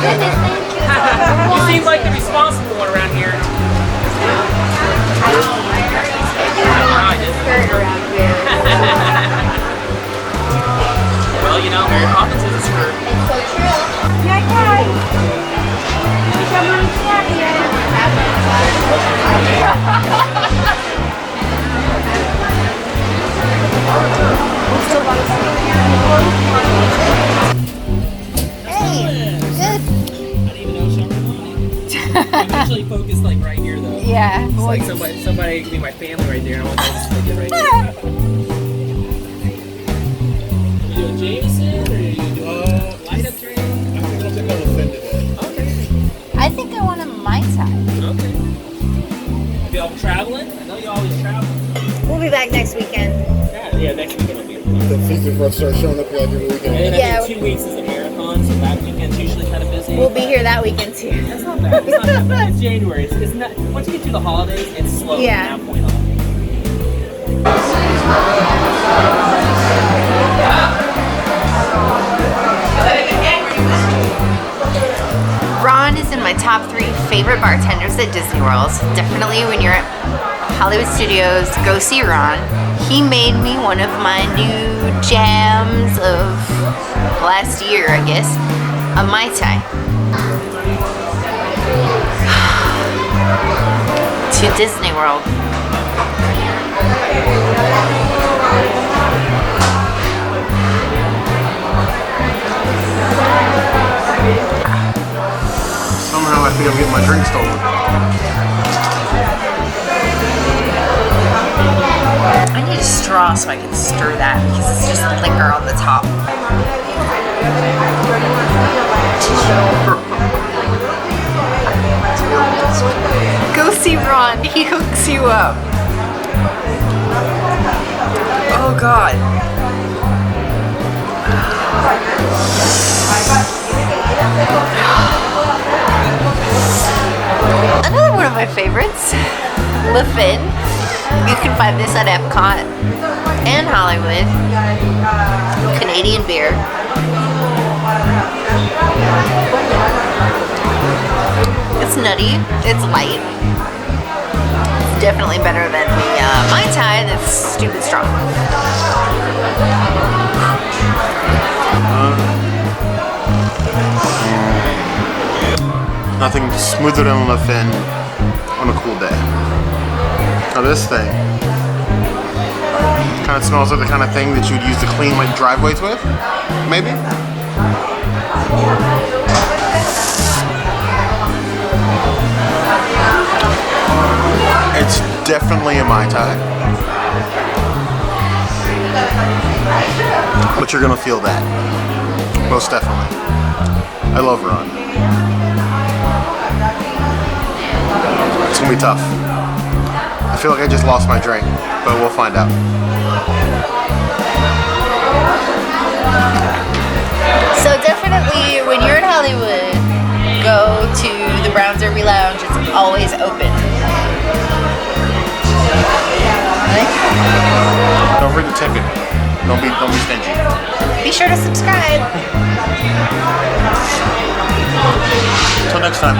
goodness, thank you. You seem like the responsible one around here. I don't want a skirt around here. Well, you know, Mary Poppins is a skirt. It's so true. Yeah, guys. Hey, good. I didn't even know Summer. I'm actually focused like right here though. Yeah. It's like somebody could be my family right there. I want to stick it right there. You doing Jameson or you doing light up drink? I think I'll take on today. Okay. I think I want a Mai Tai. Okay. Y'all traveling? I know you always travel. We'll be back next weekend. Yeah, next weekend will be The season for us start showing up like every weekend. And Yeah. I think 2 weeks is the marathon, so that weekend's usually kind of busy. We'll be here that weekend too. That's not bad. It's not that bad. It's January. It's not. Once you get through the holidays, it's slow Yeah. from that point on. Ron is in my top 3 favorite bartenders at Disney World. Definitely when you're at Hollywood Studios, go see Ron. He made me one of my new jams of last year, I guess, a Mai Tai. To Disney World. Somehow I think I'm getting my drink stolen. I need a straw so I can stir that because it's just liquor on the top. Go see Ron, he hooks you up. Oh God. Another one of my favorites, Le Fin. You can find this at Epcot and Hollywood. Canadian beer. It's nutty. It's light. It's definitely better than the Mai Tai that's stupid strong. Nothing smoother than Le Fin on a cool day. Now this thing kind of smells like the kind of thing that you'd use to clean like driveways with, maybe? It's definitely a Mai Tai. But you're gonna feel that. Most definitely. I love Ron. It's gonna be tough. I feel like I just lost my drink, but we'll find out. So definitely, when you're in Hollywood, go to the Brown Derby Lounge. It's always open. Don't forget to tip it. Don't be stingy. Be sure to subscribe. Until next time.